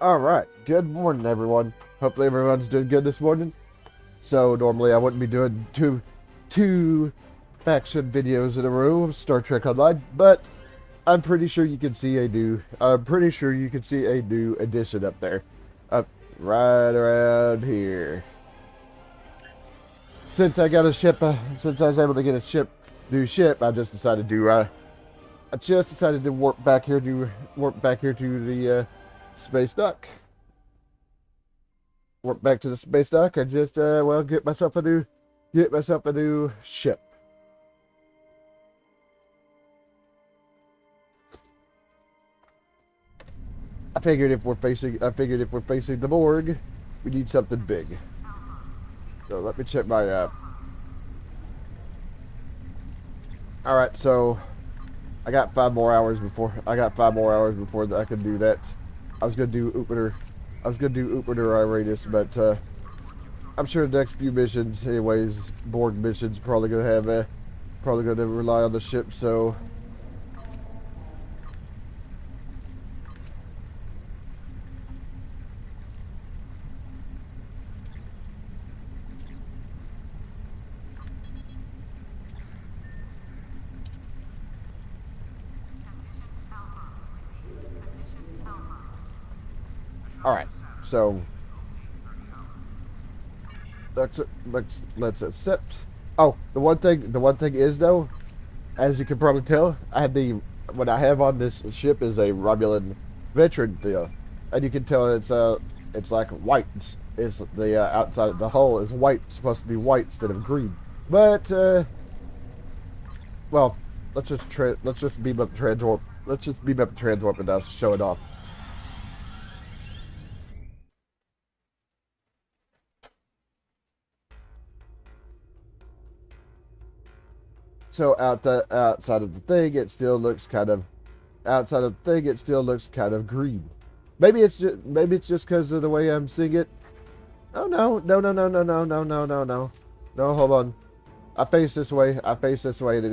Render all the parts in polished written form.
Alright, good morning everyone. Hopefully everyone's doing good this morning. So normally I wouldn't be doing two faction videos in a row of Star Trek Online, but I'm pretty sure you can see a new addition up there. Up right around here. Since I got a ship, since I was able to get a new ship, I just decided to warp back here to the space dock. Warp back to the space dock and just get myself a new ship. I figured if we're facing the Borg, we need something big. So let me check my Alright, so I got 5 more hours before I can do that. I was gonna do Upiter Irenaeus, but I'm sure the next few missions, anyways, Borg missions, probably gonna rely on the ship. So alright, so let's accept. Oh, the one thing is though, as you can probably tell, what I have on this ship is a Romulan veteran deal, and you can tell it's like white. It's the outside of the hull is white, it's supposed to be white instead of green. But well, let's just beam up the transwarp. And I'll show it off. So outside of the thing, it still looks kind of green. Maybe it's just because of the way I'm seeing it. Oh no, hold on. I face this way, and it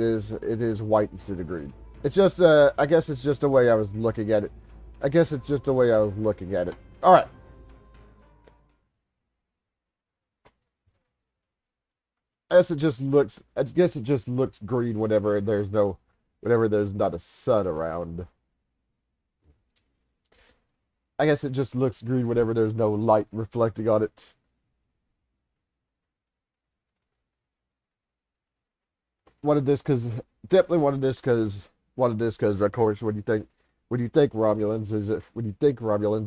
is white instead of green. It's just I guess it's just the way I was looking at it. All right. I guess it just looks green whenever there's not a sun around. I guess it just looks green whenever there's no light reflecting on it. Definitely wanted this because of course when you think Romulans,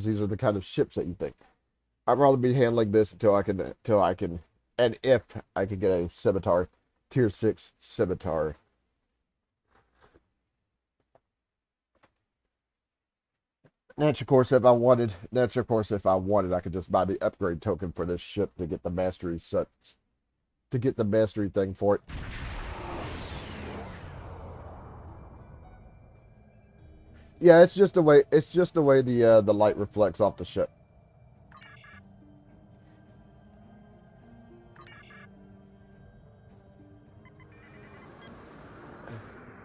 these are the kind of ships that you think. I'd rather be handling this until I can and if I could get a Scimitar, Tier 6 Scimitar. Naturally, of course, if I wanted, I could just buy the upgrade token for this ship to get the mastery thing for it. Yeah, it's just the way the light reflects off the ship.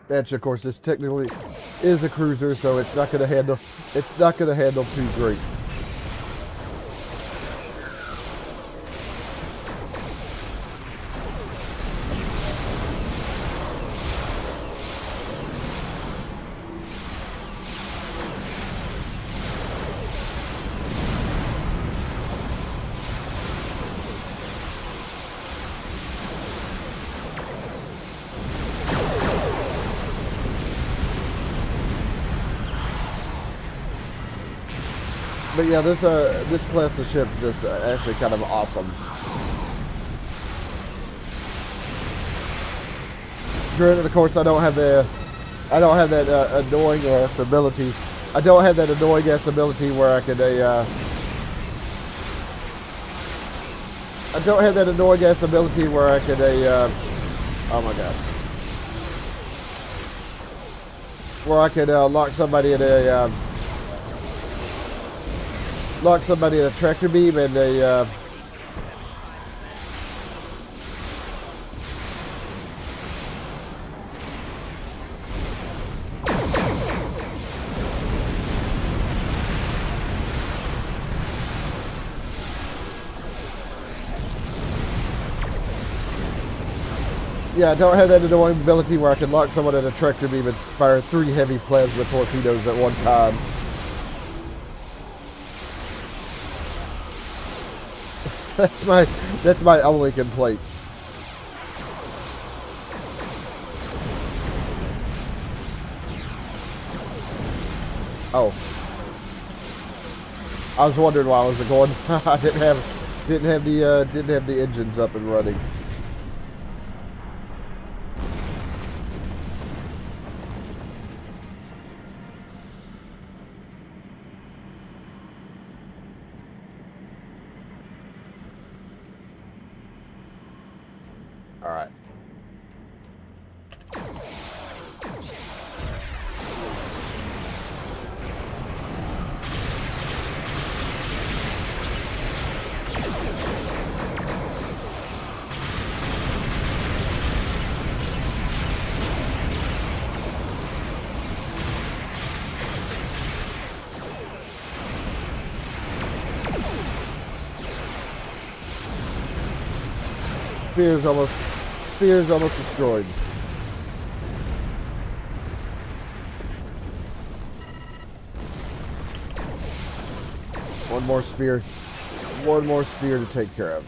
And of course, this technically is a cruiser, so it's not going to handle too great. But yeah, this class of ship is just actually kind of awesome. Granted, of course, I don't have that annoying ass ability. I don't have that annoying ass ability where I could oh my god, where I could lock somebody in a tractor beam and a Yeah, I don't have that annoying ability where I can lock someone in a tractor beam and fire 3 heavy plasma torpedoes at one time. That's my only complaint. Oh. I was wondering why I was going. I didn't have the engines up and running. All right. Spear's almost destroyed. One more spear to take care of.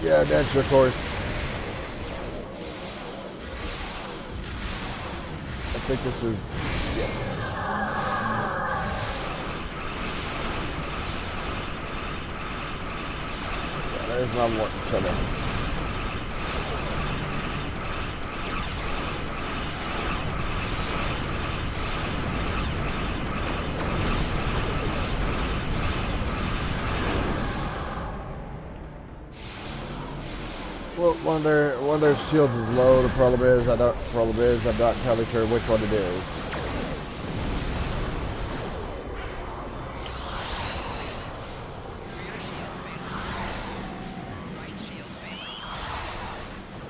Yeah, that's of course. I think this is, yes. Yeah, there's my one center. Well, one of their shields is low. The problem is I'm not entirely sure which one it is.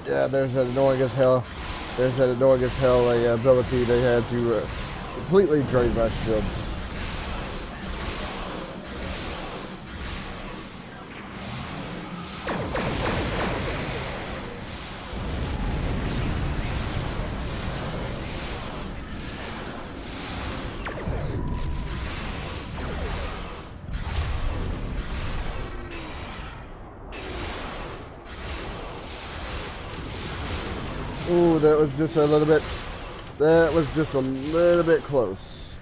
Yeah, there's that annoying as hell. There's that annoying as hell ability they had to completely drain my shields. Ooh, that was just a little bit close.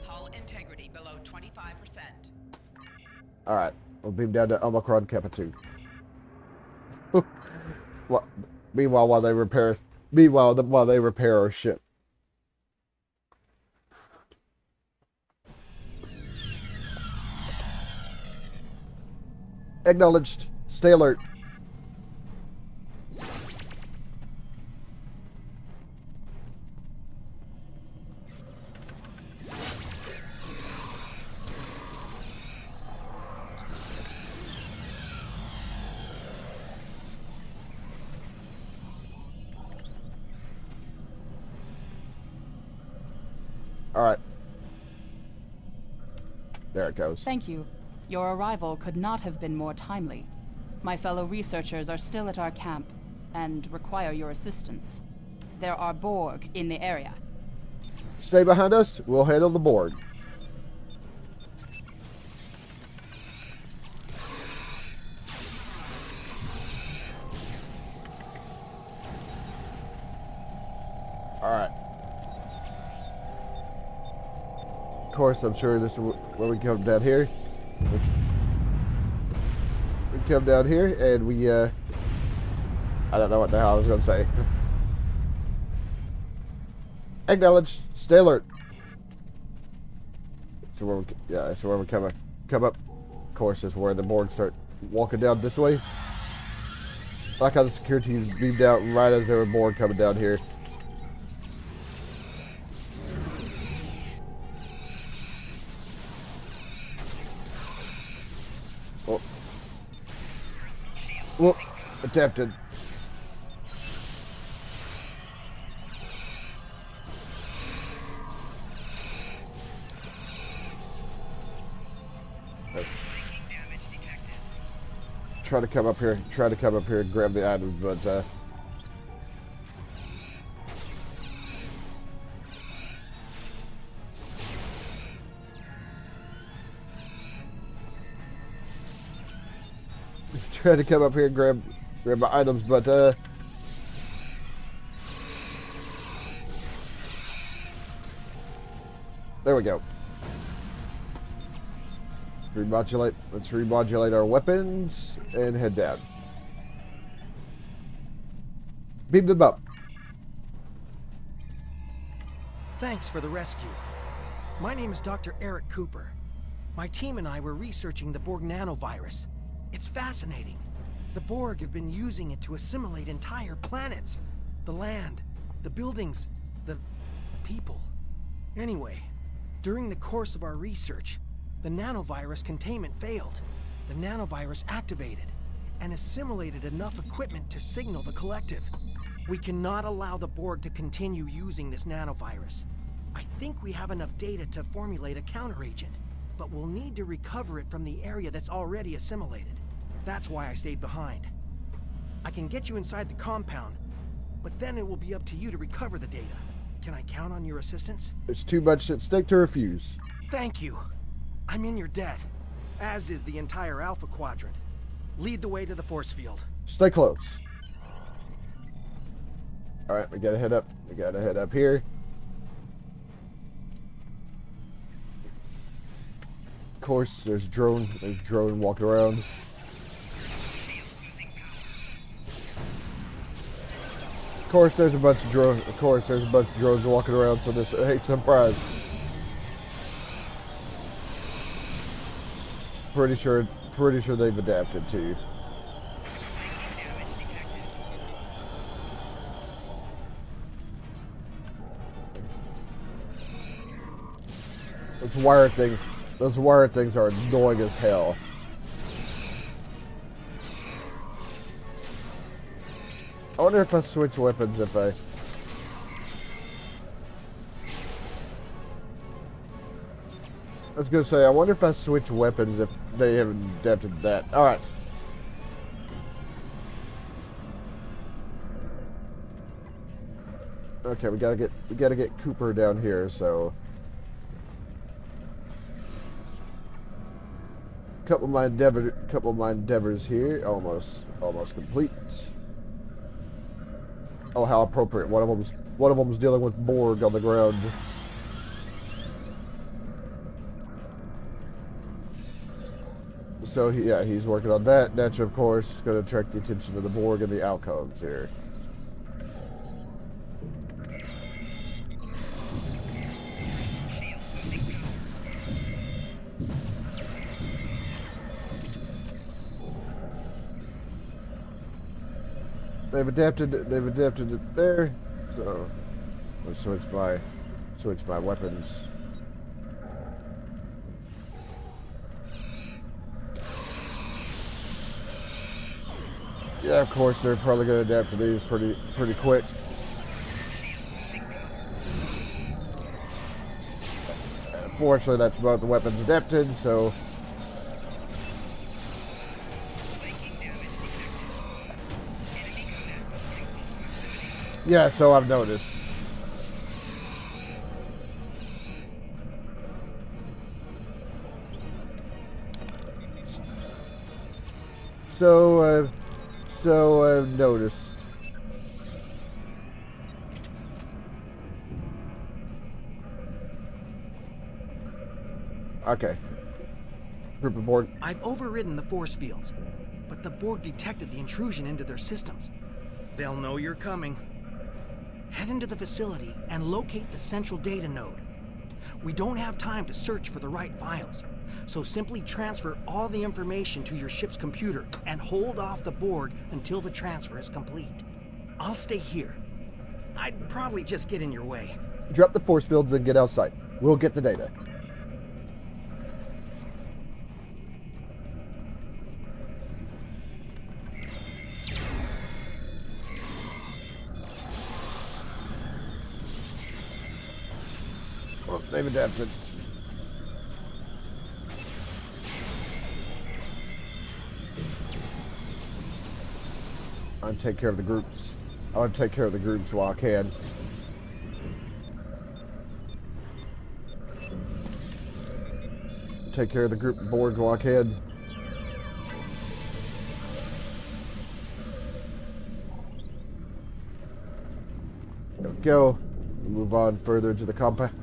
Hull integrity below 25%. All right, we'll beam down to Omicron Kappa 2. Meanwhile, while they repair our ship. Acknowledged. Stay alert. All right. There it goes. Thank you. Your arrival could not have been more timely. My fellow researchers are still at our camp and require your assistance. There are Borg in the area. Stay behind us. We'll handle the Borg. All right. Of course, I'm sure this is where we come down here. We come down here and we, I don't know what the hell I was going to say. Acknowledge. Stay alert. So where we come up. Of course, is where the Borg start walking down this way. Like how the security is beamed out right as there were Borg coming down here. adapted. Try to come up here. Try to come up here and grab the items, but try to come up here and grab my items, but there we go. Remodulate. Let's remodulate our weapons and head down. Beam them up. Thanks for the rescue. My name is Dr. Eric Cooper. My team and I were researching the Borg nanovirus. It's fascinating. The Borg have been using it to assimilate entire planets. The land, the buildings, the people. Anyway, during the course of our research, the nanovirus containment failed. The nanovirus activated and assimilated enough equipment to signal the collective. We cannot allow the Borg to continue using this nanovirus. I think we have enough data to formulate a counteragent, but we'll need to recover it from the area that's already assimilated. That's why I stayed behind. I can get you inside the compound, but then it will be up to you to recover the data. Can I count on your assistance? There's too much at stake to refuse. Thank you. I'm in your debt, as is the entire Alpha Quadrant. Lead the way to the force field. Stay close. Alright, we gotta head up. We gotta head up here. Of course, there's drone. There's drone walking around. Of course, there's a bunch of drones. Of course, there's a bunch of drones walking around. So this ain't surprise. Pretty sure they've adapted to you. Those wire things are annoying as hell. I wonder if I switch weapons if I... I was gonna say, I wonder if I switch weapons if they haven't adapted to that. Alright. Okay, we gotta get Cooper down here, so couple of my endeavors here, almost complete. Oh, how appropriate. One of them's dealing with Borg on the ground. So yeah, he's working on that. That's of course going to attract the attention of the Borg and the alcoves here. They've adapted it there. So let's switch my weapons. Yeah, of course they're probably going to adapt to these pretty quick. Fortunately, that's both the weapons adapted, so. Yeah, so I've noticed. So I've noticed. Okay. Group of Borg. I've overridden the force fields, but the Borg detected the intrusion into their systems. They'll know you're coming. Head into the facility and locate the central data node. We don't have time to search for the right files, so simply transfer all the information to your ship's computer and hold off the Borg until the transfer is complete. I'll stay here. I'd probably just get in your way. Drop the force fields and get outside. We'll get the data. Oh, they've adapted. I want to take care of the groups. I want to take care of the groups while I can. Take care of the group Borg while I can. There we go. Move on further to the compound.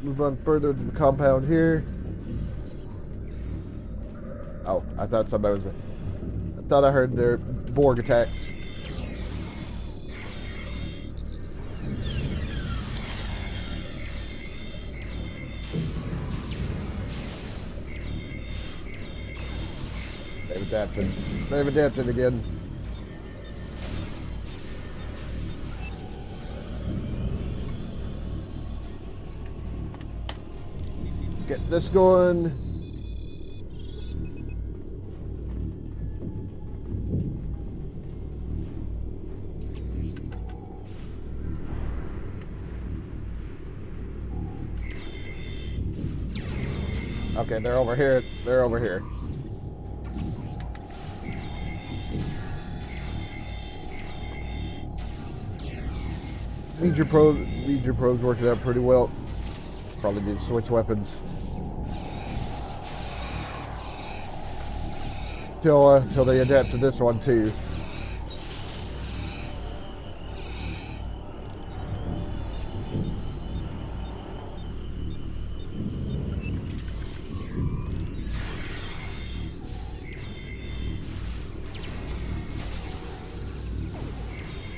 Move on further to the compound here. Oh, I thought somebody was. I thought I heard their Borg attacks. They've adapted. They've adapted again. Get this going. Okay, they're over here. They're over here. Lead your probes working out pretty well. Probably need to switch weapons. Till they adapt to this one too.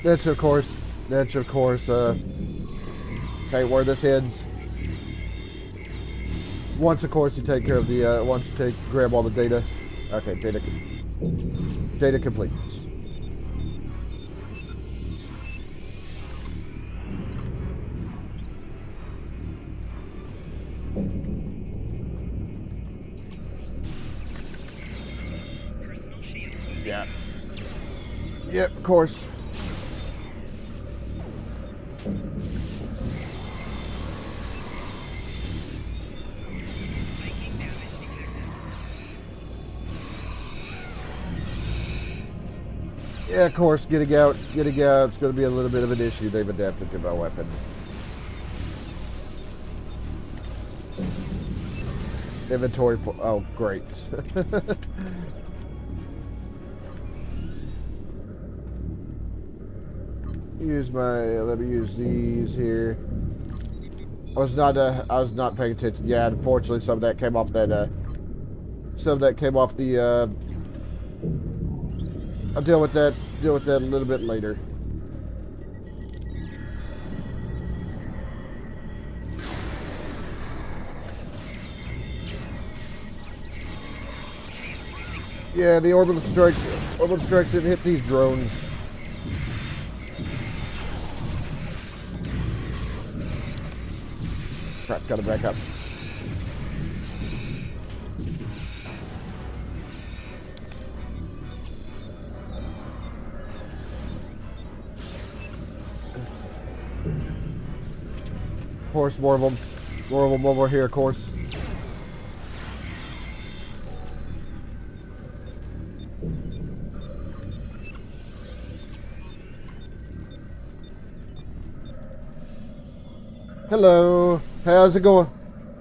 That's of course, okay, where this ends. Once, of course, you take care of the, grab all the data. Okay, data complete. Yeah. Yep, of course. Yeah, of course, getting out, it's going to be a little bit of an issue. They've adapted to my weapon. Inventory for, oh, great. Let me use these here. I was not paying attention. Yeah, unfortunately, some of that came off the, I'll deal with that a little bit later. Yeah, the orbital strikes didn't hit these drones. Crap, gotta back up. Of course, more of them over here, of course. Hello, how's it going?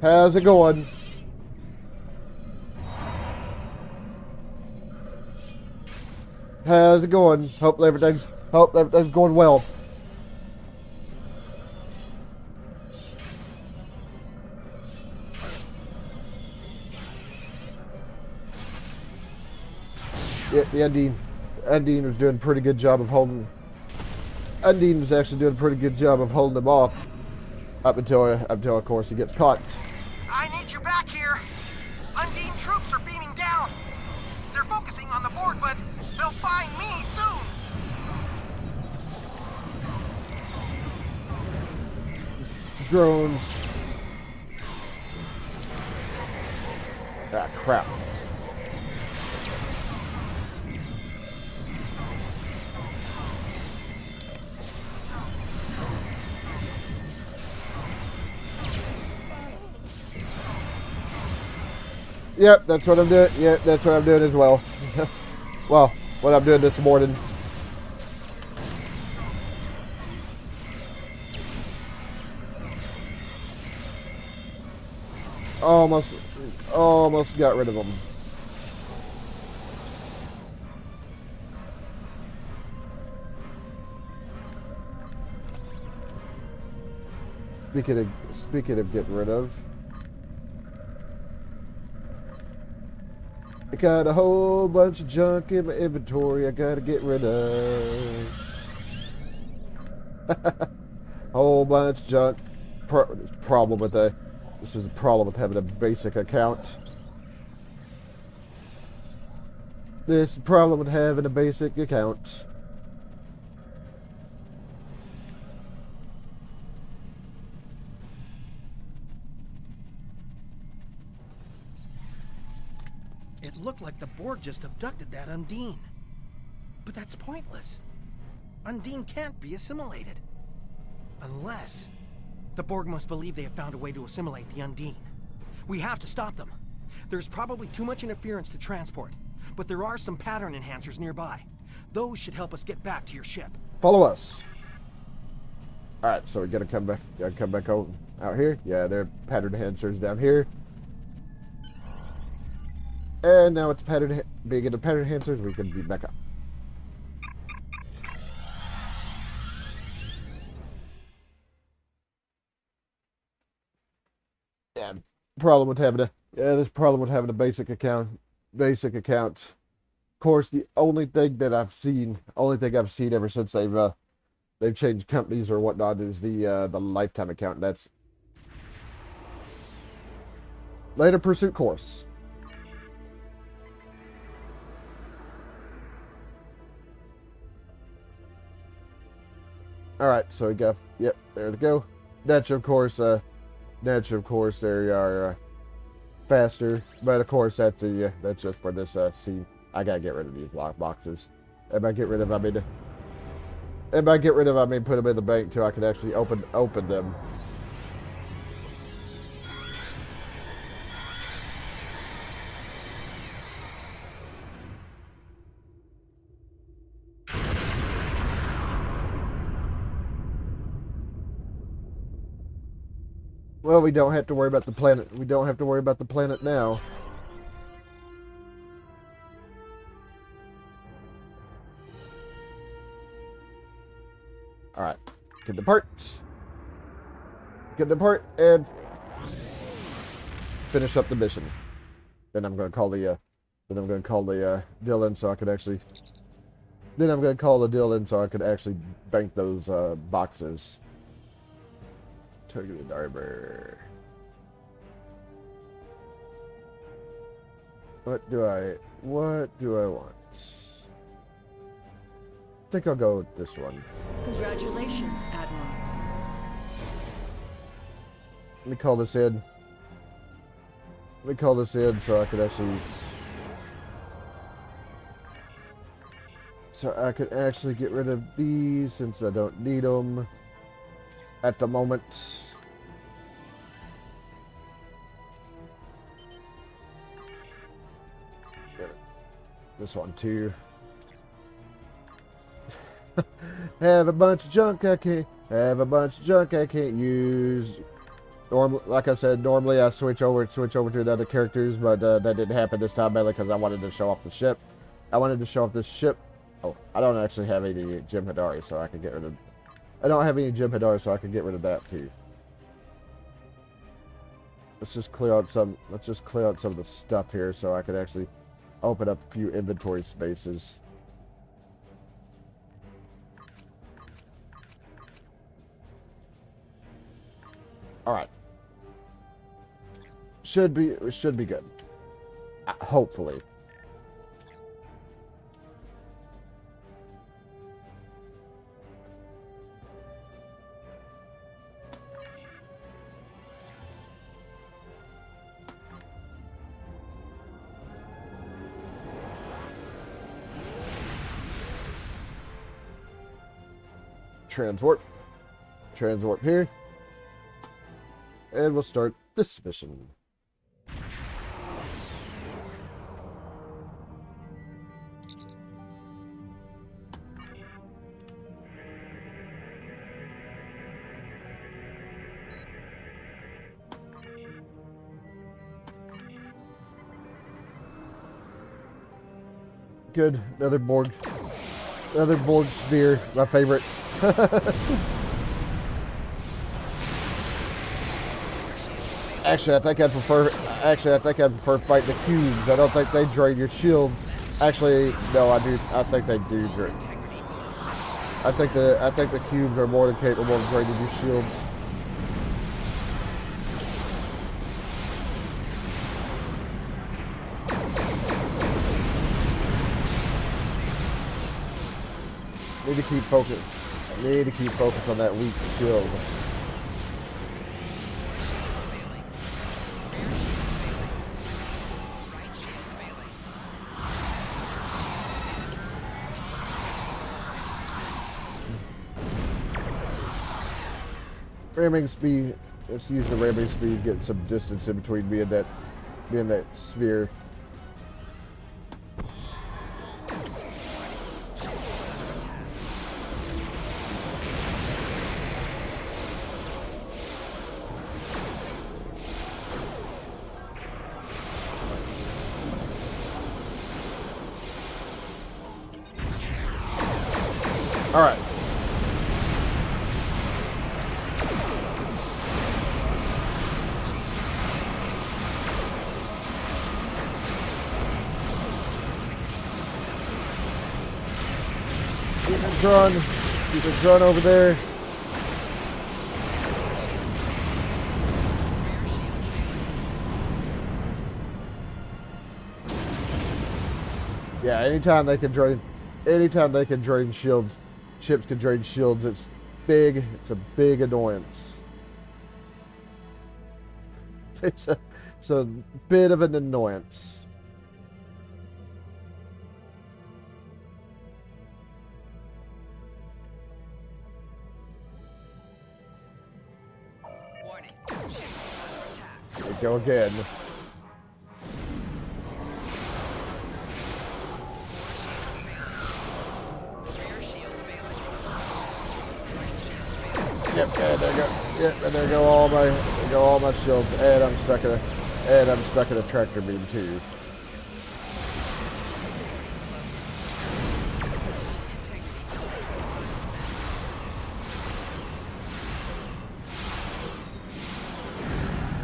How's it going? How's it going? Hope everything's going well. Yeah, the Undine was doing a pretty good job of holding. Undine was actually doing a pretty good job of holding them off up until of course he gets caught. I need you back here. Undine troops are beaming down. They're focusing on the Borg, but they'll find me soon. Drones. Ah, crap. Yep, that's what I'm doing. Yep, that's what I'm doing as well. Well, what I'm doing this morning. Almost got rid of them. Speaking of getting rid of, I got a whole bunch of junk in my inventory I gotta get rid of. Whole bunch of junk. Problem with this is a problem with having a basic account. This is a problem with having a basic account. It looked like the Borg just abducted that Undine. But that's pointless. Undine can't be assimilated. Unless... the Borg must believe they have found a way to assimilate the Undine. We have to stop them. There's probably too much interference to transport, but there are some pattern enhancers nearby. Those should help us get back to your ship. Follow us. Alright, so we gotta come back out here. Yeah, there are pattern enhancers down here. And now it's being into pattern enhancers, we can be back up. Yeah, there's a problem with having a basic account. Of course, the only thing I've seen ever since they've changed companies or whatnot is the lifetime account. That's later pursuit course. All right, so we go. Yep, there we go. Natural course. There you are. Faster, but of course that's just for this scene. I gotta get rid of these lock boxes. If I get rid of, I mean put them in the bank till I can actually open them. Well, we don't have to worry about the planet. We don't have to worry about the planet now. All right, can depart. Can depart and finish up the mission. Then I'm going to call the deal in so I could actually. Then I'm going to call the deal in so I could actually bank those boxes. Targeted armor. What do I want? I think I'll go with this one. Congratulations, Admiral. Let me call this in. So I could actually... So I could actually get rid of these since I don't need them at the moment. This one too. Have a bunch of junk I can't use. Like I said, normally I switch over to the other characters, but that didn't happen this time mainly because I wanted to show off the ship. Oh, I don't actually have any Jim Hadari, so I can get rid of. I don't have any Jim Hadari, so I can get rid of that too. Let's just clear out some of the stuff here, so I could actually open up a few inventory spaces. All right. Should be good. Hopefully. Transwarp here, and we'll start this mission. Good. Another Borg. Another Borg sphere. My favorite. Actually, I think I'd prefer. Actually, I think I'd prefer fighting the cubes. I don't think they drain your shields. Actually, no, I do. I think they do drain. I think the cubes are more than capable of draining your shields. Need to keep focus. I need to keep focus on that weak shield. Ramming speed. Let's use the ramming speed. Get some distance in between me and that sphere. All right. Keep it drawn over there. Yeah, anytime they can drain shields, ships can drain shields. It's a big annoyance. It's a bit of an annoyance. Here we go again. Yep, and there go. Yep, and there go all my shields. And I'm stuck in a tractor beam too.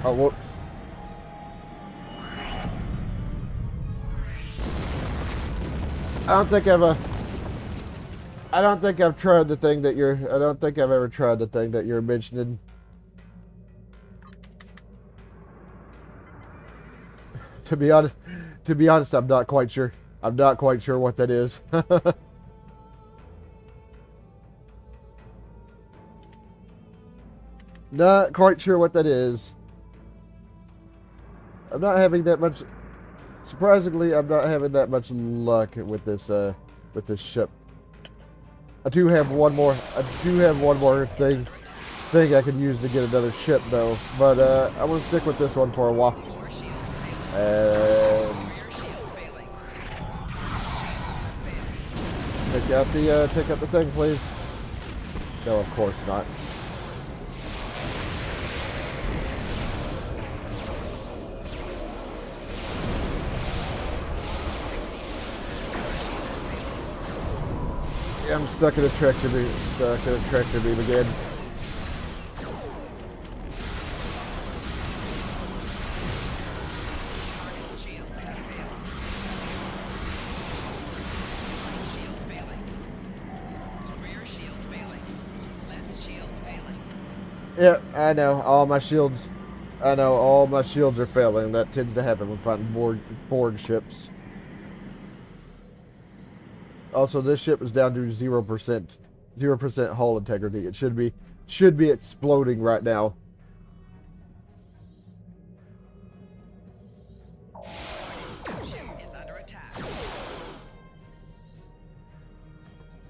Oh, whoops. I don't think I've tried the thing that you're. I don't think I've ever tried the thing that you're mentioning. To be honest, I'm not quite sure. I'm not quite sure what that is. Not quite sure what that is. I'm not having that much. Surprisingly, I'm not having that much luck with this ship. I do have one more thing I can use to get another ship though, but I'm gonna stick with this one for a while. And take out the thing, please. No, of course not. Yeah, I'm stuck in a tractor beam again. Yeah, I know. All my shields are failing. That tends to happen when fighting Borg ships. Also, this ship is down to 0% hull integrity. It should be exploding right now.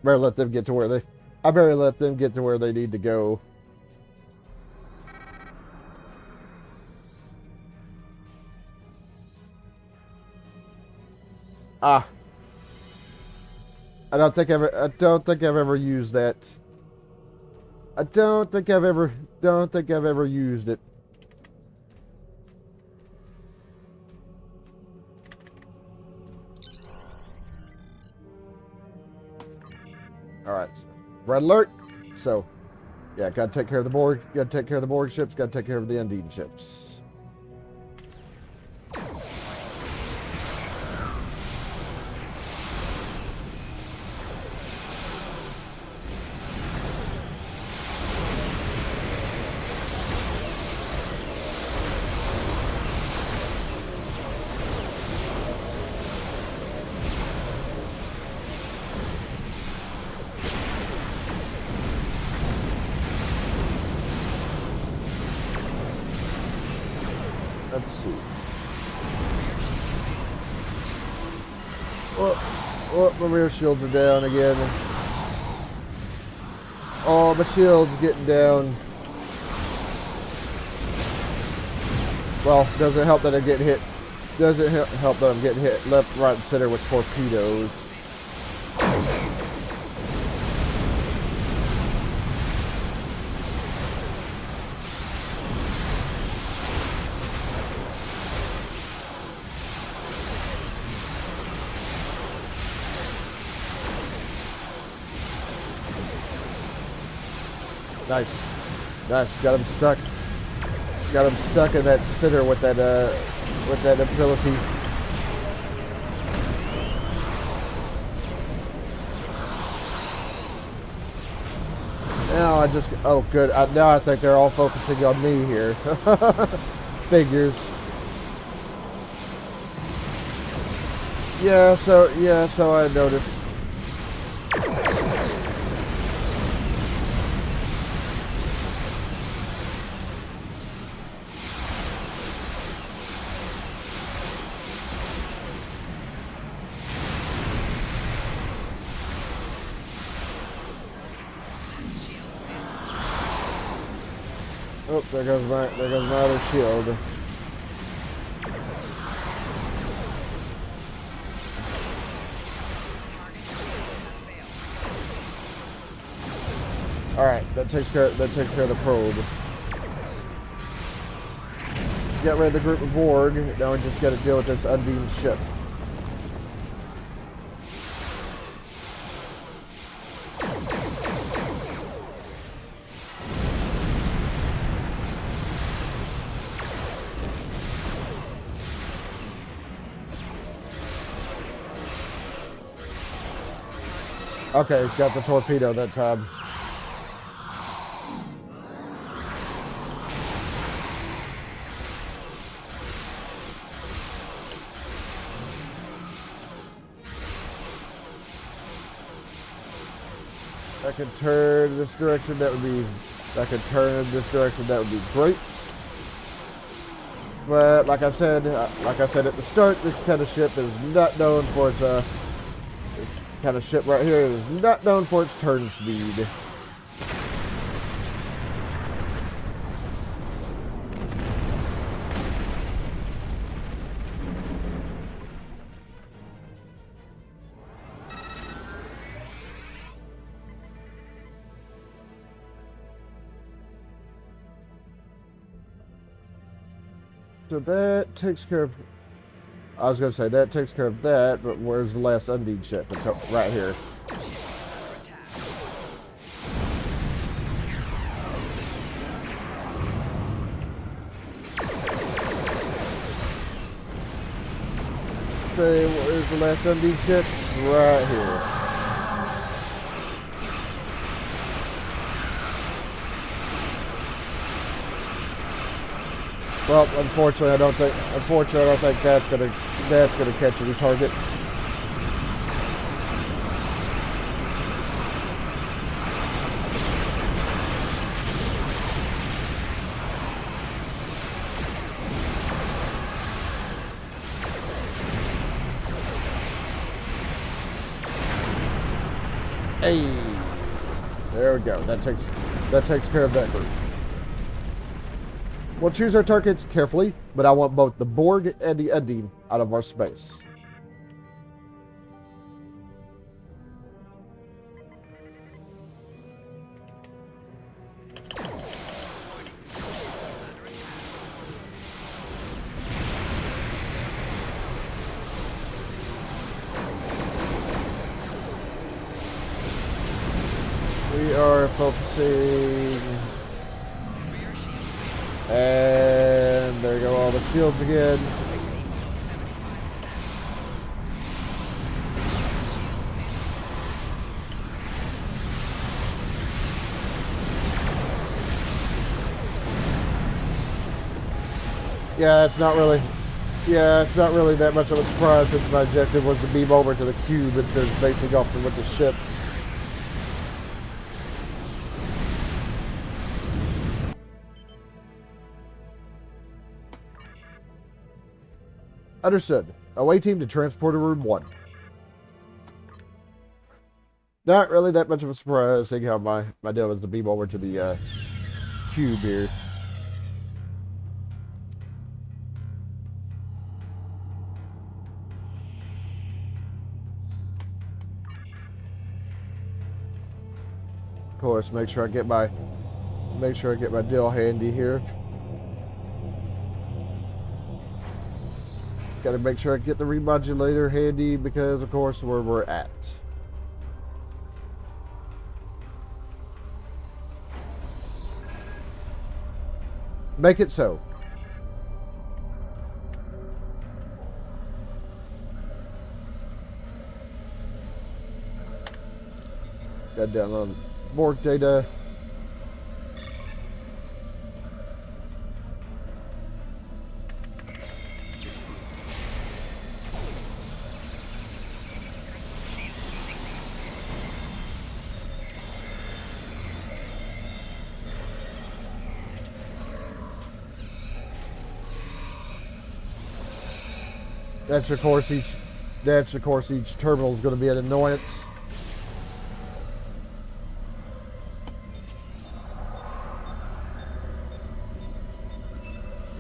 Better let them get to where I better let them get to where they need to go. Ah. I don't think I've ever used that. I don't think I've ever used it. Red alert. So, yeah, gotta take care of the Borg. Gotta take care of the Borg ships. Gotta take care of the Undine ships. Let's see. Oh, my rear shields are down again. Oh, my shield's getting down. Well, doesn't help that I get hit. Doesn't help that I'm getting hit left, right, and center with torpedoes. Nice. Nice. Got him stuck. Got him stuck in that center with that ability. Now I just, oh good. Now I think they're all focusing on me here. Figures. Yeah, so I noticed. Oh, there goes my other shield. All right, that takes care of the probe. Get rid of the group of Borg. Now we just got to deal with this Undine ship. Okay, he's got the torpedo that time. I could turn in this direction, that would be, I could turn in this direction, that would be great. But like I said at the start, this kind of ship is not known for its kind of ship right here is not known for its turn speed. So that takes care of, I was going to say that takes care of that, but where's the last Undine ship? It's right here. Okay, where's the last Undine ship? Right here. Well, unfortunately, I don't think that's gonna catch any target. Hey, there we go. That takes care of that group. We'll choose our targets carefully, but I want both the Borg and the Undine out of our space. Reinforcing. And there go all the shields again. Yeah, it's not really that much of a surprise since my objective was to beam over to the cube instead of facing off with the ship. Understood. Away team to transporter room 1. Not really that much of a surprise, seeing how my deal was to beam over to the cube here. Of course, make sure I get my deal handy here. Got to make sure I get the remodulator handy because, of course, where we're at. Make it so. Got down on Borg data. That's of course each terminal is going to be an annoyance.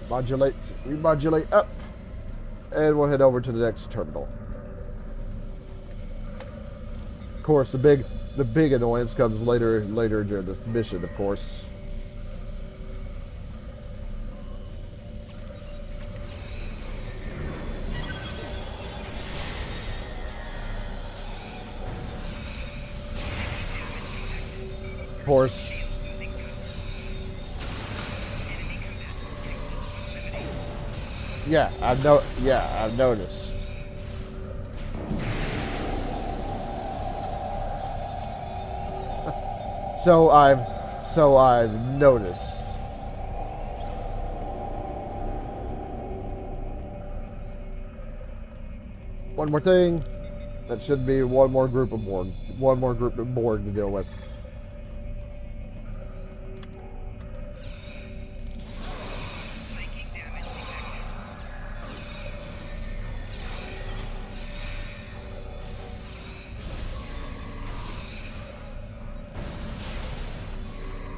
Remodulate up, and we'll head over to the next terminal. Of course, the big annoyance comes later during the mission, of course. Of course. Yeah, I've noticed. So I've noticed. One more thing. That should be one more group of Borg to deal with.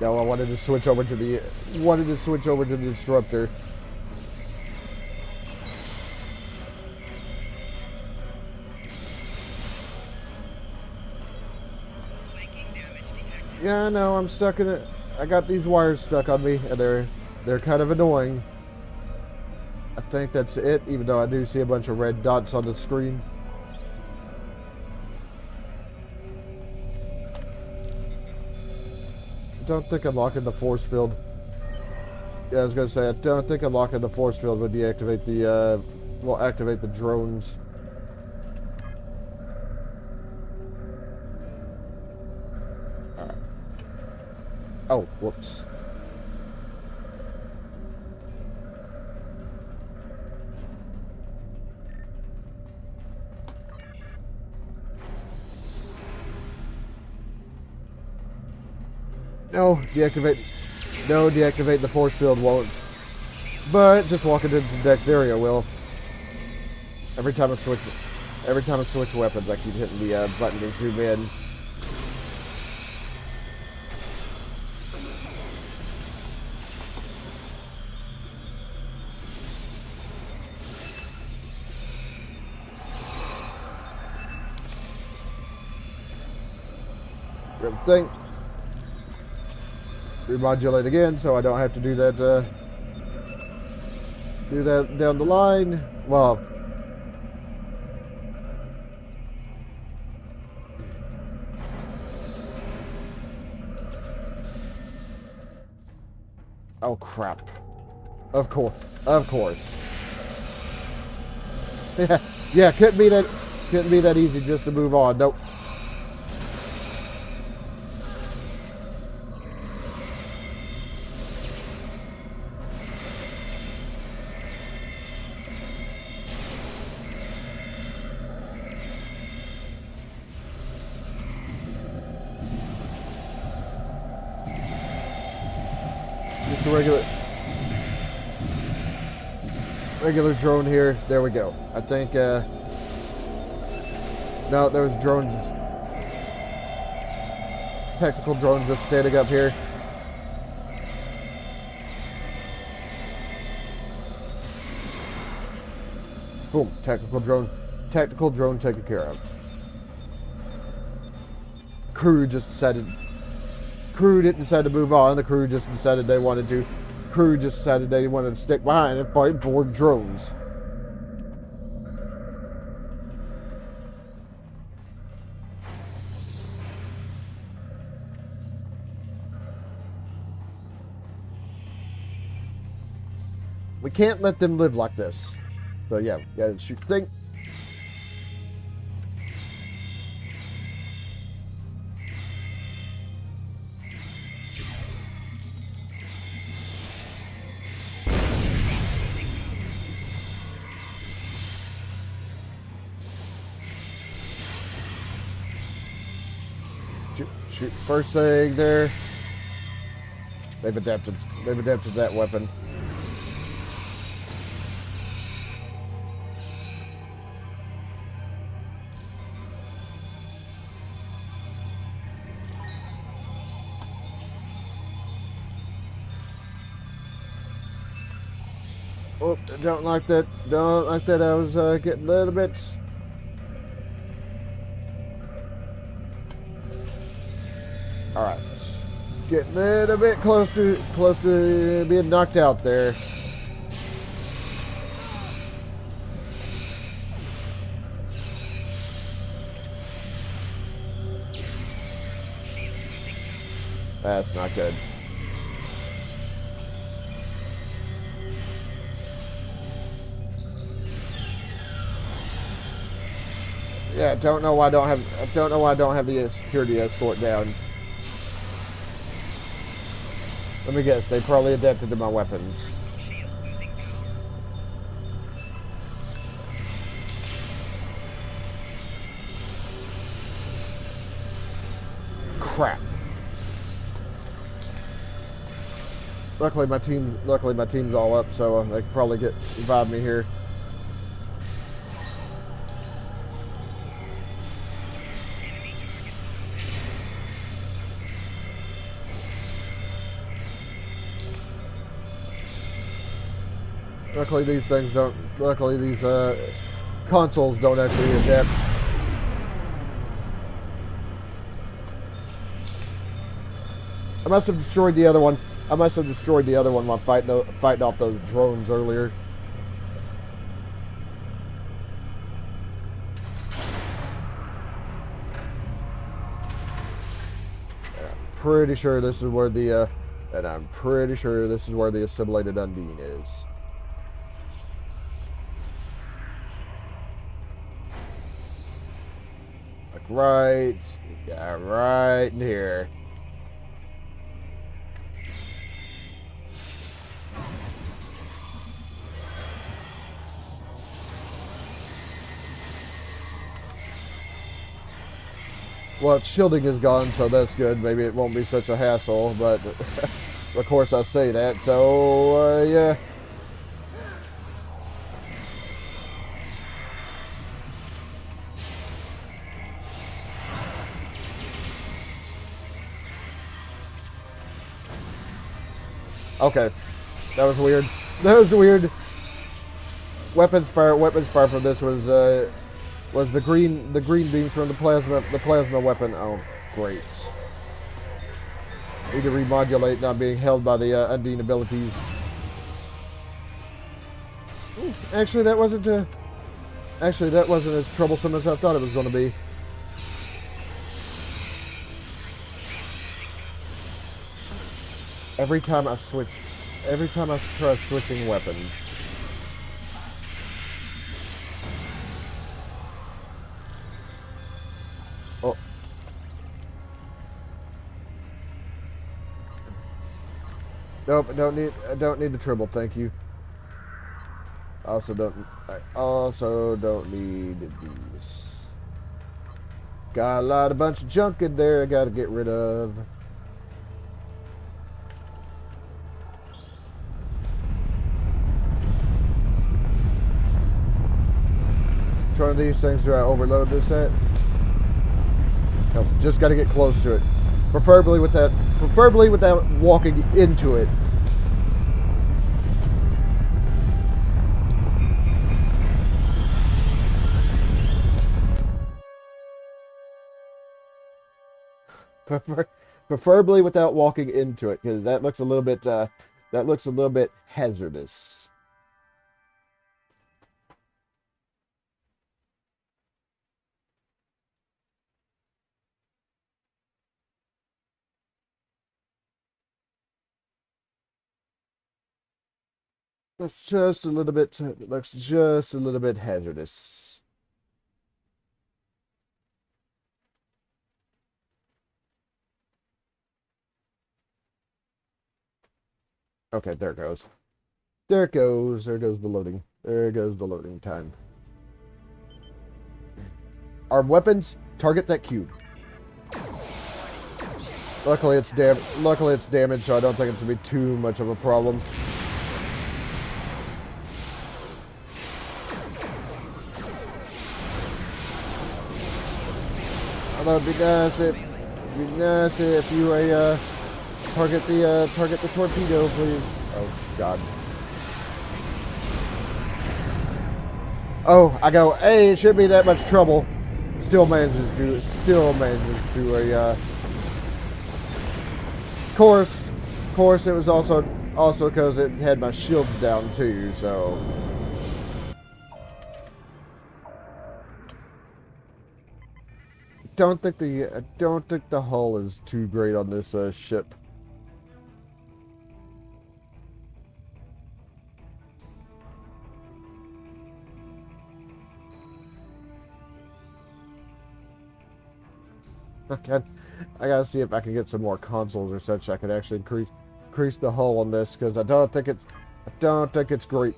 No, I wanted to switch over to the disruptor. Yeah, no, I'm stuck in it. I got these wires stuck on me, and they're kind of annoying. I think that's it, even though I do see a bunch of red dots on the screen. I don't think I'm locking the force field. Yeah, I was gonna say, I don't think I'm locking the force field when deactivate the, activate the drones. Alright. Oh, whoops. No, deactivate the force field won't. But just walking into the next area will. Every time I switch weapons, I keep hitting the button to zoom in. Grab the thing. Remodulate again, so I don't have to do that down the line. Well, Oh, crap. Of course. Of course. Yeah, couldn't be that easy just to move on. Nope. Just a regular drone here. There we go. I think, no, there was drones, tactical drones just standing up here. Boom, tactical drone taken care of. Crew didn't decide to move on. The crew just decided they wanted to stick behind and fight Borg drones. We can't let them live like this. So yeah, gotta shoot the thing. Shoot first thing there. They've adapted that weapon. Oh, don't like that. Don't like that. I was getting a little bit. All right, getting a little bit close to being knocked out there. That's not good. Yeah, I don't know why I don't have the security escort down. Let me guess, they probably adapted to my weapons. Crap. Luckily my team's all up, so they can probably revive me here. Luckily these consoles don't actually adapt. I must have destroyed the other one while fighting off those drones earlier. I'm pretty sure this is where the assimilated Undine is. Right in here. Well, its shielding is gone, so that's good. Maybe it won't be such a hassle, but of course I say that, so yeah. Okay, that was weird. Weapons fire for this was the green beam from the plasma weapon. Oh, great. Need to remodulate, not being held by the Undine abilities. Ooh, actually, that wasn't as troublesome as I thought it was going to be. Every time I switch Every time I try switching weapons. Oh. Nope, I don't need the triple, thank you. I also don't need these. Got a bunch of junk in there I gotta get rid of. Which one of these things do I overload this at? Nope, just gotta get close to it. Preferably without walking into it. Preferably without walking into it, because that looks a little bit hazardous. Looks just a little bit. Looks just a little bit hazardous. Okay, there it goes. There it goes. There goes the loading. There goes the loading time. Our weapons target that cube. Luckily it's damaged, so I don't think it's gonna be too much of a problem. Although it'd be nice if you target the torpedo, please. Oh God. Oh, I go, hey, it shouldn't be that much trouble. Still manages to. Of course, it was also because it had my shields down too. So. I don't think the hull is too great on this ship. Okay, I gotta see if I can get some more consoles or such. I can actually increase the hull on this, because I don't think it's great.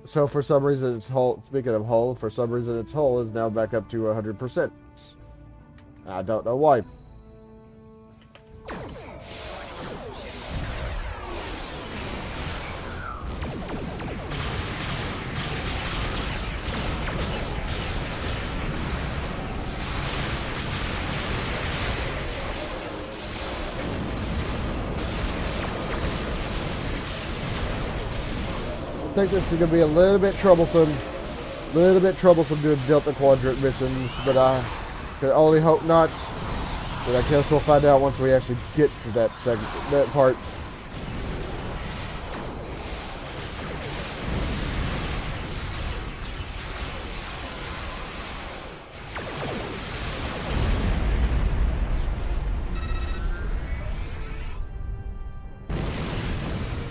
So for some reason its hull, speaking of hull, for some reason its hull is now back up to 100%. I don't know why. I think this is going to be a little bit troublesome doing Delta Quadrant missions, but I can only hope not. But I guess we'll find out once we actually get to that part.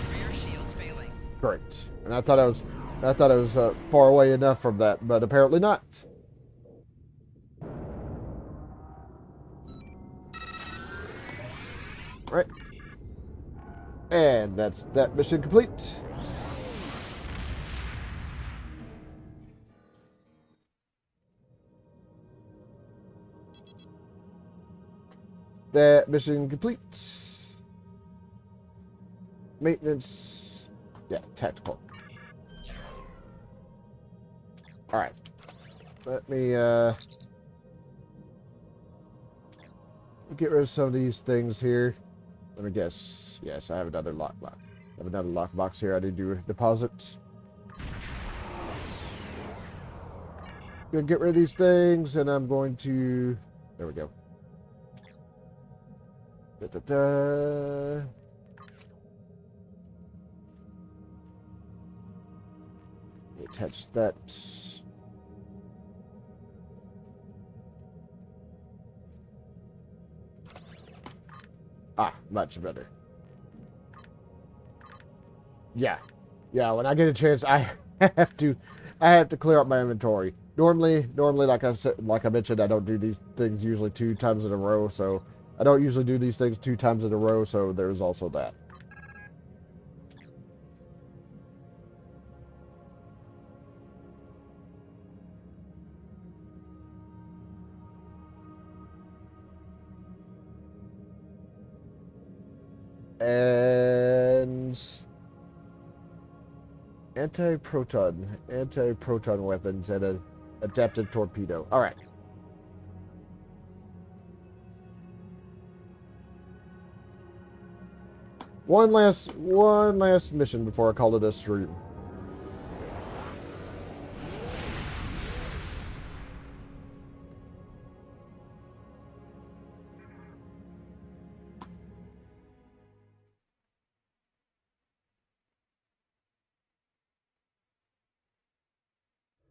Rear shields failing. Great. And I thought I was far away enough from that, but apparently not. Right. And that's that mission complete. That mission complete. Maintenance. Yeah, tactical. Alright. Let me get rid of some of these things here. Let me guess. Yes, I have another lockbox. I have another lockbox here I need to deposit. Gonna get rid of these things, and I'm going to... There we go. Da-da-da. Attach that. Ah, much better. Yeah. Yeah, when I get a chance, I have to clear up my inventory. Normally, like I said, like I mentioned, I don't do these things usually 2 times in a row, so I don't usually do these things 2 times in a row, so there's also that. And anti-proton weapons and an adaptive torpedo. All right. One last mission before I call it a stream.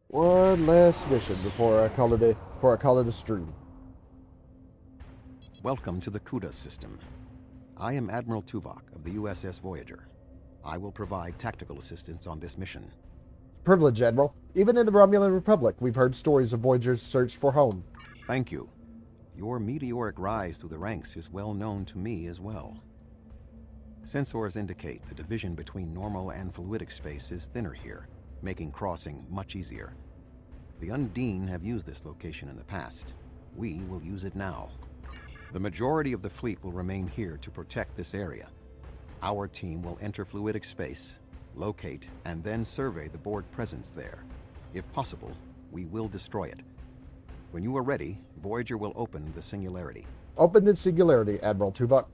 One last mission before I call it a stream. Welcome to the CUDA system. I am Admiral Tuvok of the USS Voyager. I will provide tactical assistance on this mission. Privilege, Admiral. Even in the Romulan Republic, we've heard stories of Voyager's search for home. Thank you. Your meteoric rise through the ranks is well known to me as well. Sensors indicate the division between normal and fluidic space is thinner here, making crossing much easier. The Undine have used this location in the past. We will use it now. The majority of the fleet will remain here to protect this area. Our team will enter fluidic space, locate, and then survey the Borg presence there. If possible, we will destroy it. When you are ready, Voyager will open the Singularity. Open the Singularity, Admiral Tuvok.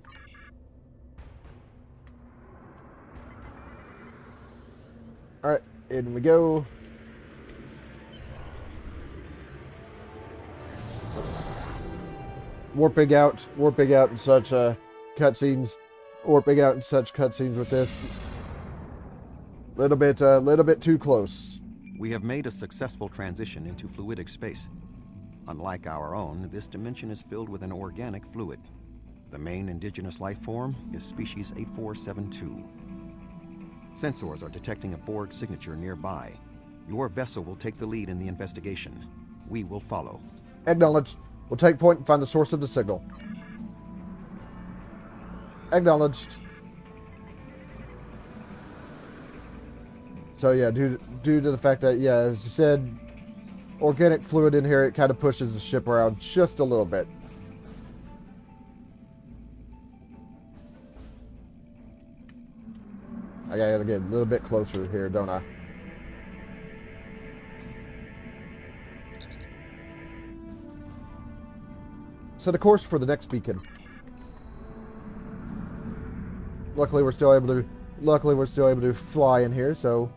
Alright, in we go. Warping out in such cutscenes. Warping out in such cutscenes with this. Little bit too close. We have made a successful transition into fluidic space. Unlike our own, this dimension is filled with an organic fluid. The main indigenous life form is species 8472. Sensors are detecting a Borg signature nearby. Your vessel will take the lead in the investigation. We will follow. Acknowledged. We'll take point and find the source of the signal. Acknowledged. So yeah, due to the fact that, yeah, as you said, organic fluid in here, it kind of pushes the ship around just a little bit. I gotta get a little bit closer here, don't I? Set a course for the next beacon. Luckily, we're still able to fly in here. So,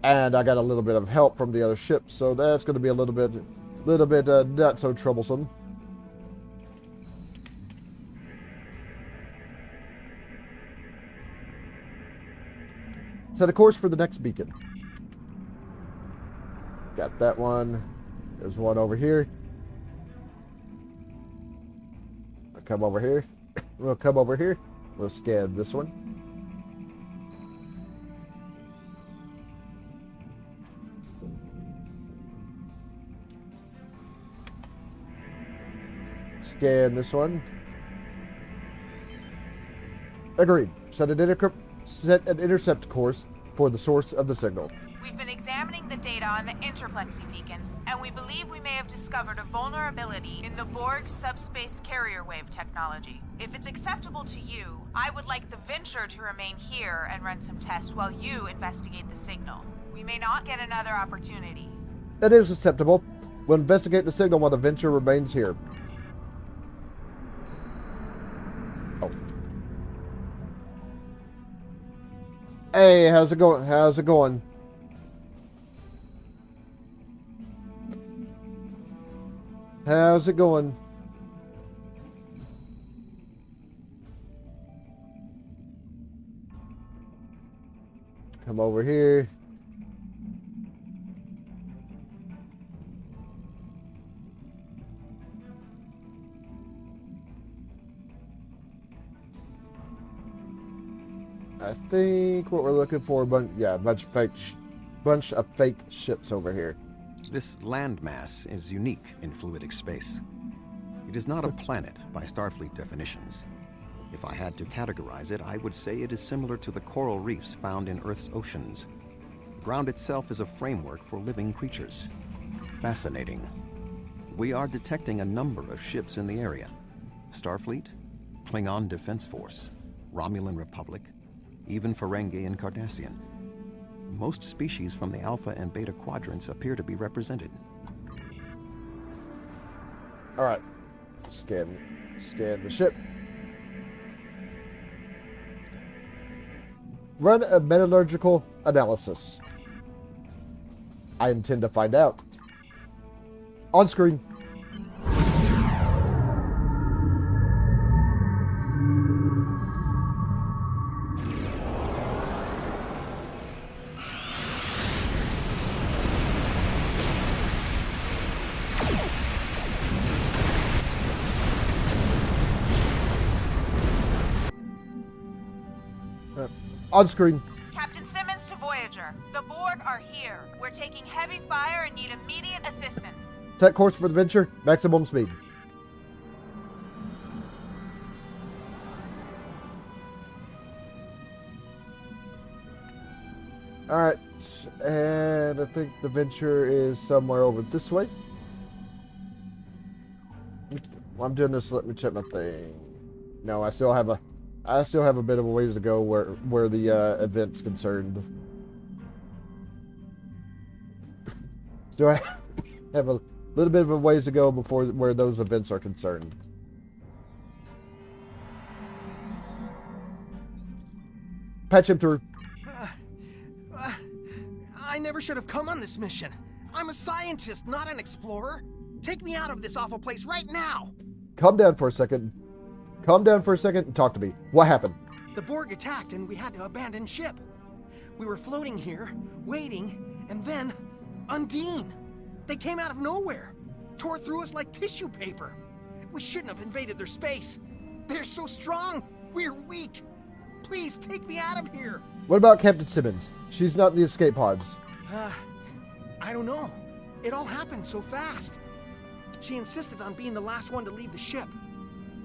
and I got a little bit of help from the other ships, so that's going to be a little bit not so troublesome. Set a course for the next beacon. Got that one. There's one over here. I'll come over here. We'll come over here. We'll scan this one. Scan this one. Agreed. Set an intercept course for the source of the signal. We've been examining the data on the interplexing beacons, and we believe we may have discovered a vulnerability in the Borg subspace carrier wave technology. If it's acceptable to you, I would like the Venture to remain here and run some tests while you investigate the signal. We may not get another opportunity. That is acceptable. We'll investigate the signal while the Venture remains here. Oh. Hey, how's it going? How's it going? How's it going? Come over here. I think what we're looking for, a bunch of fake ships over here. This landmass is unique in fluidic space. It is not a planet by Starfleet definitions. If I had to categorize it, I would say it is similar to the coral reefs found in Earth's oceans. The ground itself is a framework for living creatures. Fascinating. We are detecting a number of ships in the area. Starfleet, Klingon Defense Force, Romulan Republic, even Ferengi and Cardassian. Most species from the Alpha and Beta quadrants appear to be represented. All right, scan the ship. Run a metallurgical analysis. I intend to find out. On screen. On screen. Captain Simmons to Voyager. The Borg are here. We're taking heavy fire and need immediate assistance. Set course for the Venture. Maximum speed. Alright. And I think the Venture is somewhere over this way. While I'm doing this, let me check my thing. No, I still have a bit of a ways to go where the event's concerned. So I have a little bit of a ways to go before where those events are concerned. Patch him through. I never should have come on this mission. I'm a scientist, not an explorer. Take me out of this awful place right now. Calm down for a second. Calm down for a second and talk to me. What happened? The Borg attacked and we had to abandon ship. We were floating here, waiting, and then Undine. They came out of nowhere, tore through us like tissue paper. We shouldn't have invaded their space. They're so strong. We're weak. Please take me out of here. What about Captain Simmons? She's not in the escape pods. I don't know. It all happened so fast. She insisted on being the last one to leave the ship.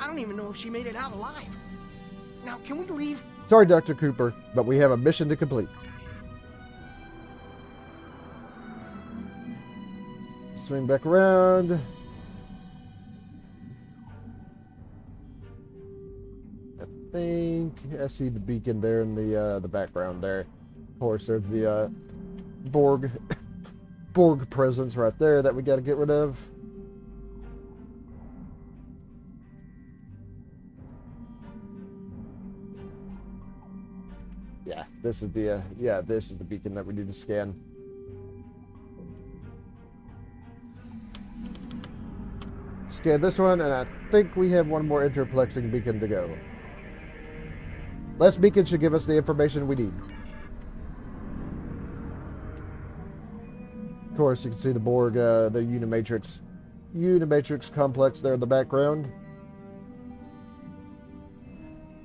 I don't even know if she made it out alive. Now, can we leave? Sorry, Dr. Cooper, but we have a mission to complete. Swing back around. I think I see the beacon there in the background there. Of course, there's the Borg presence right there that we got to get rid of. Yeah, this is the beacon that we need to scan. Scan this one, and I think we have one more interplexing beacon to go. Last beacon should give us the information we need. Of course, you can see the Borg, the Unimatrix complex there in the background.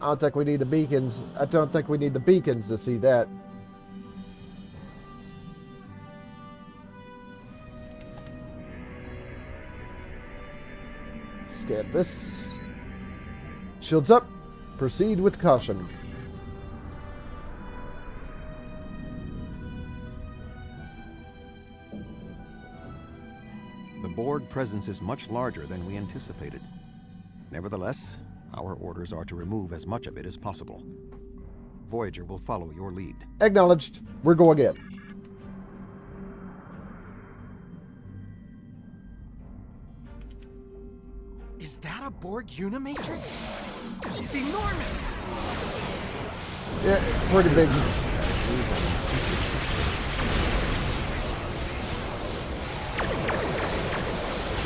I don't think we need the beacons. I don't think we need the beacons to see that. Scan this. Shields up. Proceed with caution. The Borg presence is much larger than we anticipated. Nevertheless, our orders are to remove as much of it as possible. Voyager will follow your lead. Acknowledged. We're going in. Is that a Borg Unimatrix? It's enormous! Yeah, pretty big.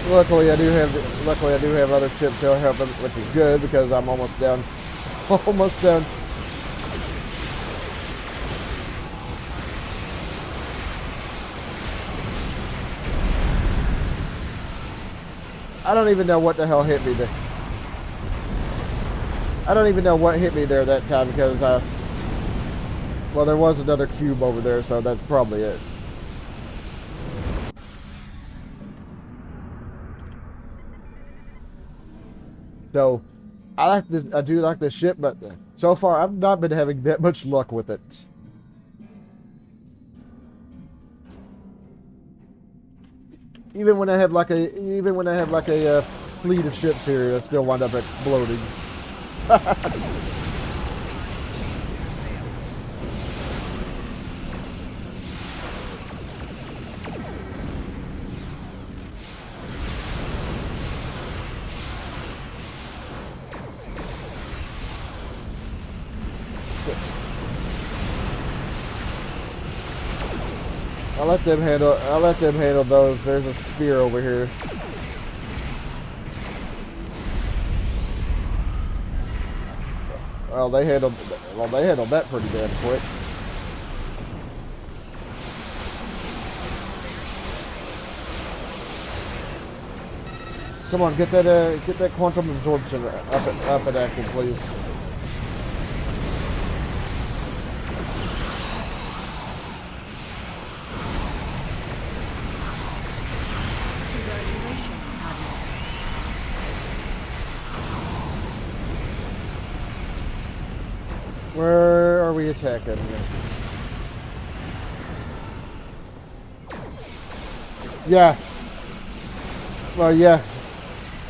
Luckily, I do have other ships to help, which is good because I'm almost down. Almost down. I don't even know what the hell hit me there. I don't even know what hit me there that time because, well, there was another cube over there, so that's probably it. So, I do like this ship, but so far I've not been having that much luck with it. Even when I have like a fleet of ships here, it still wind up exploding. I'll let them handle those. There's a spear over here. Well, they handled that pretty damn quick. Come on, get that quantum absorption up and active, please. Congratulations, Admiral. Where are we attacking? Yeah. Well, yeah.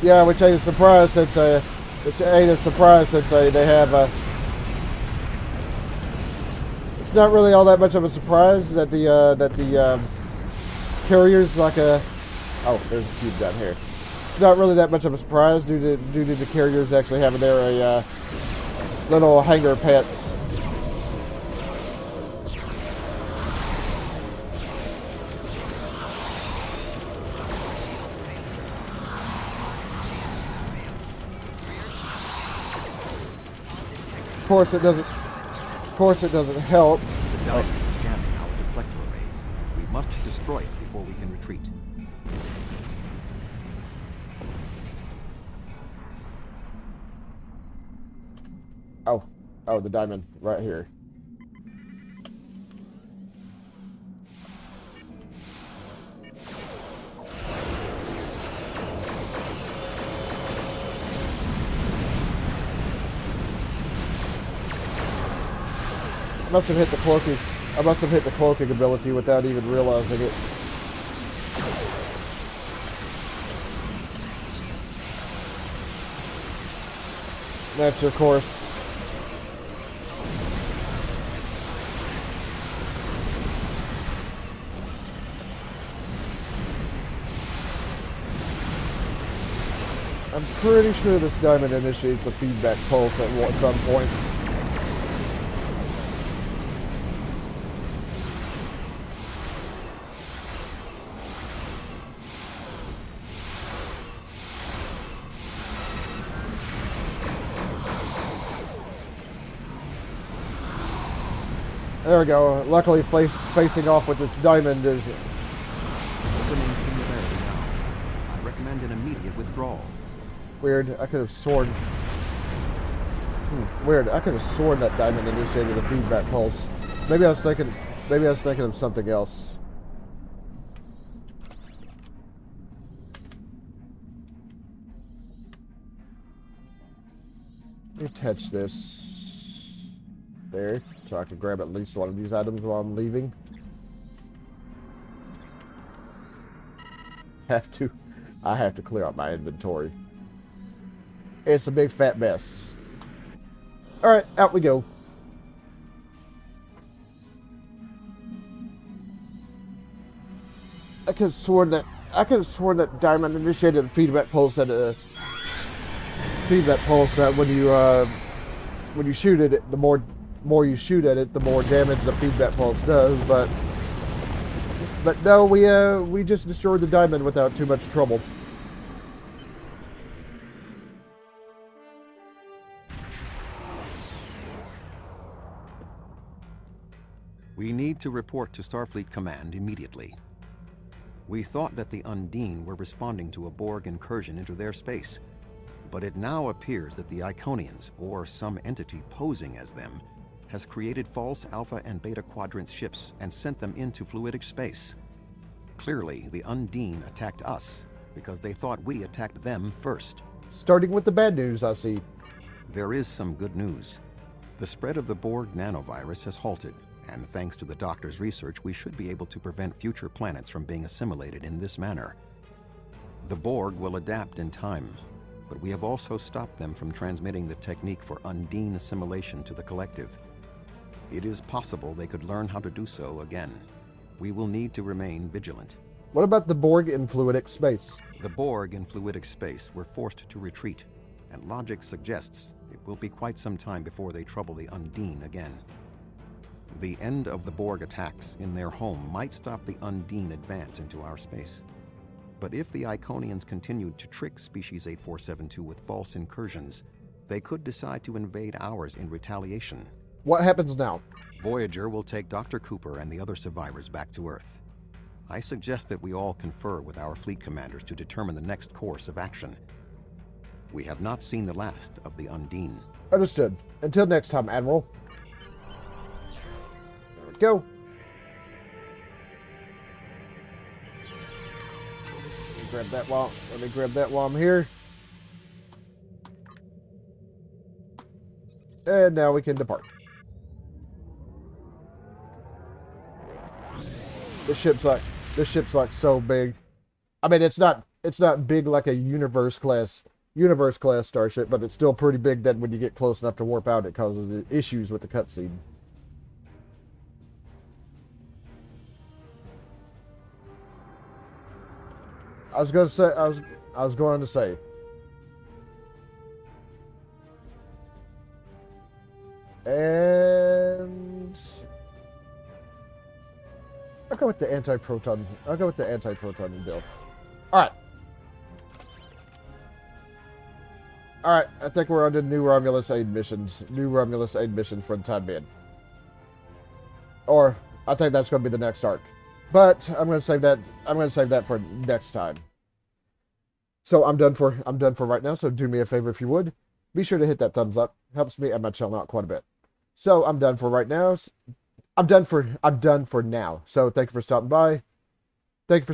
Yeah, which ain't a surprise since they have it's not really all that much of a surprise that the carriers like a there's a cube down here. It's not really that much of a surprise due to the carriers actually having their little hangar pets. Of course it doesn't help. The diamond is jamming our deflector arrays. We must destroy it before we can retreat. Oh, the diamond right here. I must have hit the cloaking ability without even realizing it. That's your course. I'm pretty sure this diamond initiates a feedback pulse at some point. There we go. Luckily, facing off with this diamond is... Opening singularity now. I recommend an immediate withdrawal. Weird. I could have sworn... Weird. I could have sworn that diamond initiated a feedback pulse. Maybe I was thinking of something else. Let me touch this there, so I can grab at least one of these items while I'm leaving. I have to clear out my inventory. It's a big fat mess. Alright, out we go. I could have sworn that diamond initiated a feedback pulse that when you shoot at it, the more you shoot at it, the more damage the feedback pulse does. But no, we just destroyed the diamond without too much trouble. We need to report to Starfleet Command immediately. We thought that the Undine were responding to a Borg incursion into their space, but it now appears that the Iconians, or some entity posing as them, has created false Alpha and Beta Quadrant ships and sent them into fluidic space. Clearly, the Undine attacked us because they thought we attacked them first. Starting with the bad news, I see. There is some good news. The spread of the Borg nanovirus has halted, and thanks to the Doctor's research, we should be able to prevent future planets from being assimilated in this manner. The Borg will adapt in time, but we have also stopped them from transmitting the technique for Undine assimilation to the collective. It is possible they could learn how to do so again. We will need to remain vigilant. What about the Borg in fluidic space? The Borg in fluidic space were forced to retreat, and logic suggests it will be quite some time before they trouble the Undine again. The end of the Borg attacks in their home might stop the Undine advance into our space. But if the Iconians continued to trick Species 8472 with false incursions, they could decide to invade ours in retaliation. What happens now? Voyager will take Dr. Cooper and the other survivors back to Earth. I suggest that we all confer with our fleet commanders to determine the next course of action. We have not seen the last of the Undine. Understood. Until next time, Admiral. There we go. Let me grab that while I'm here. And now we can depart. This ship's like so big. I mean, it's not big like a universe class starship, but it's still pretty big that when you get close enough to warp out, it causes issues with the cutscene. I was going to say. And I'll go with the anti-proton. Build. All right. I think we're on to new Romulus aid missions. For the time being. Or I think that's going to be the next arc. But I'm going to save that. For next time. So I'm done for right now. So do me a favor if you would. Be sure to hit that thumbs up. Helps me and my channel out quite a bit. So I'm done for right now. I'm done for now. So thank you for stopping by. And